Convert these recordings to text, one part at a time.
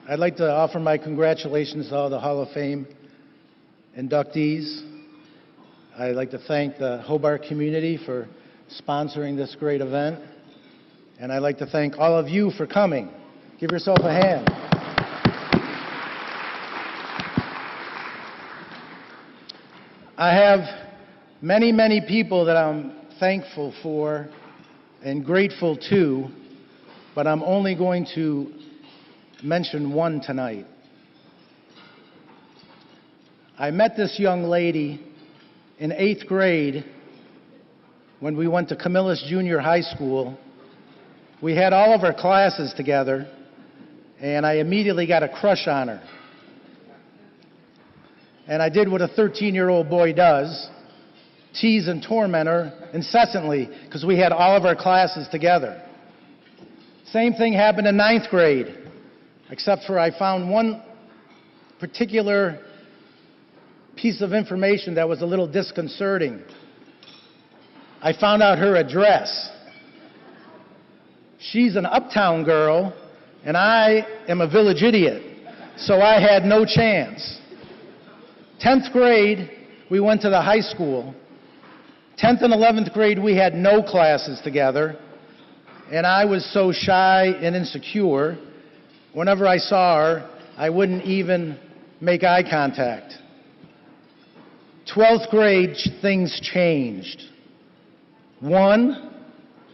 I'd like to offer my congratulations to all the Hall of Fame inductees. I'd like to thank the Hobart community for sponsoring this great event. And I'd like to thank all of you for coming. Give yourself a hand. I have many, many people that I'm thankful for and grateful to, but I'm only going to mention one tonight. I met this young lady in 8th grade when we went to Camillus Junior High School. We had all of our classes together, and I immediately got a crush on her. And I did what a 13-year-old boy does, tease and torment her incessantly, because we had all of our classes together. Same thing happened in 9th grade, except for I found one particular piece of information that was a little disconcerting. I found out her address. She's an uptown girl, and I am a village idiot, so I had no chance. 10th grade, we went to the high school. 10th and 11th grade, we had no classes together, and I was so shy and insecure. Whenever I saw her, I wouldn't even make eye contact. 12th grade, things changed. 1,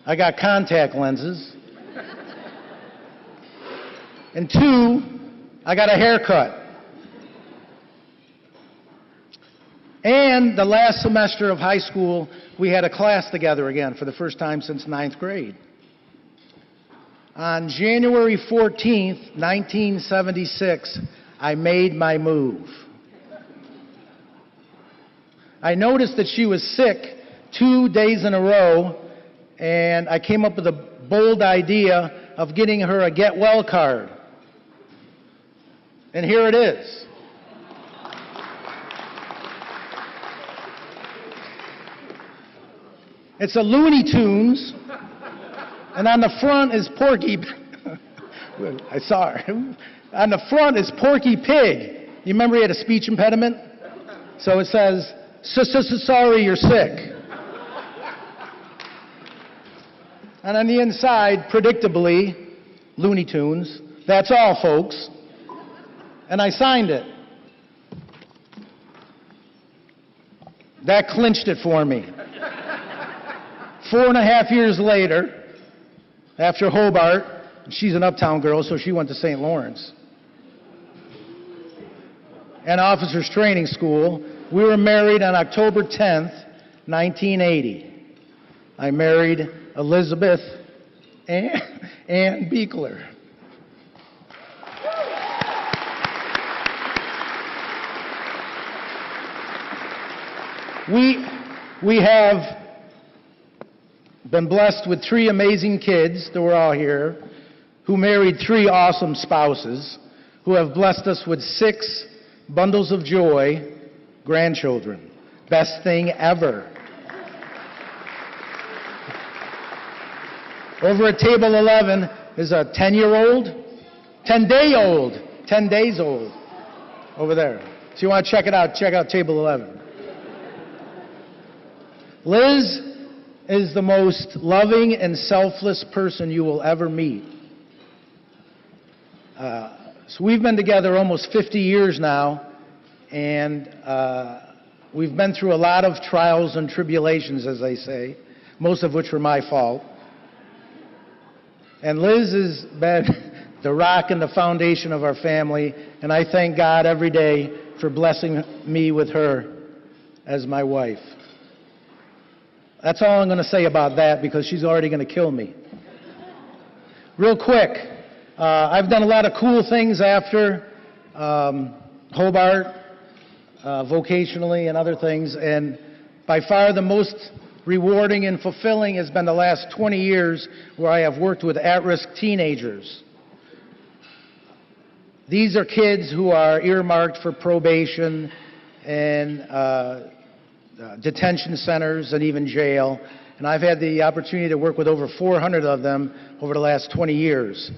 I got contact lenses. And 2, I got a haircut. And the last semester of high school, we had a class together again for the first time since 9th grade. On January 14th, 1976, I made my move. I noticed that she was sick 2 days in a row, and I came up with a bold idea of getting her a get well card. And here it is. It's a Looney Tunes, and on the front is Porky. I saw her. On the front is Porky Pig. You remember he had a speech impediment? So it says, "Sorry, you're sick." And on the inside, predictably, Looney Tunes. That's all, folks. And I signed it. That clinched it for me. 4.5 years later, after Hobart, she's an uptown girl, so she went to St. Lawrence, and officers training school. We were married on October 10th, 1980. I married Elizabeth Ann Beekler. We have been blessed with 3 amazing kids that were all here, who married 3 awesome spouses, who have blessed us with 6 bundles of joy grandchildren. Best thing ever. Over at table 11 is a 10-year-old, 10 days old, over there. So you want to check it out, check out table 11. Liz is the most loving and selfless person you will ever meet. So we've been together almost 50 years now, and we've been through a lot of trials and tribulations, as they say, most of which were my fault. And Liz has been the rock and the foundation of our family, and I thank God every day for blessing me with her as my wife. That's all I'm going to say about that, because she's already going to kill me. Real quick, I've done a lot of cool things after Hobart, vocationally and other things, and by far the most rewarding and fulfilling has been the last 20 years where I have worked with at-risk teenagers. These are kids who are earmarked for probation and detention centers and even jail. And I've had the opportunity to work with over 400 of them over the last 20 years.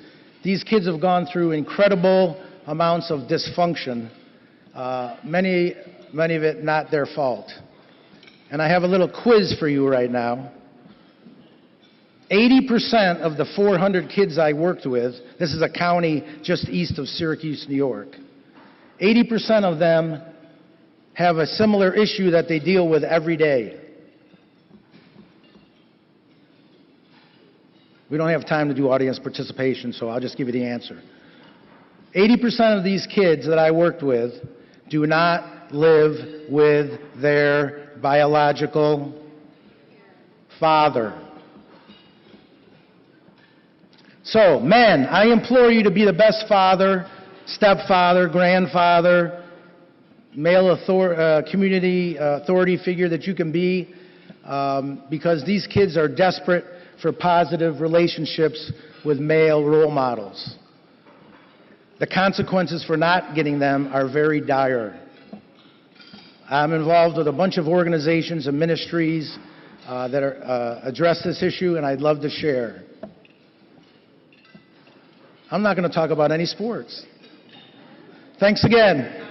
These kids have gone through incredible amounts of dysfunction, many of it not their fault. And I have a little quiz for you right now. 80% of the 400 kids I worked with, this is a county just east of Syracuse, New York, 80% of them have a similar issue that they deal with every day. We don't have time to do audience participation, so I'll just give you the answer. 80% of these kids that I worked with do not live with their biological father. So, men, I implore you to be the best father, stepfather, grandfather, male community authority figure that you can be, because these kids are desperate for positive relationships with male role models. The consequences for not getting them are very dire. I'm involved with a bunch of organizations and ministries that address this issue, and I'd love to share. I'm not going to talk about any sports. Thanks again.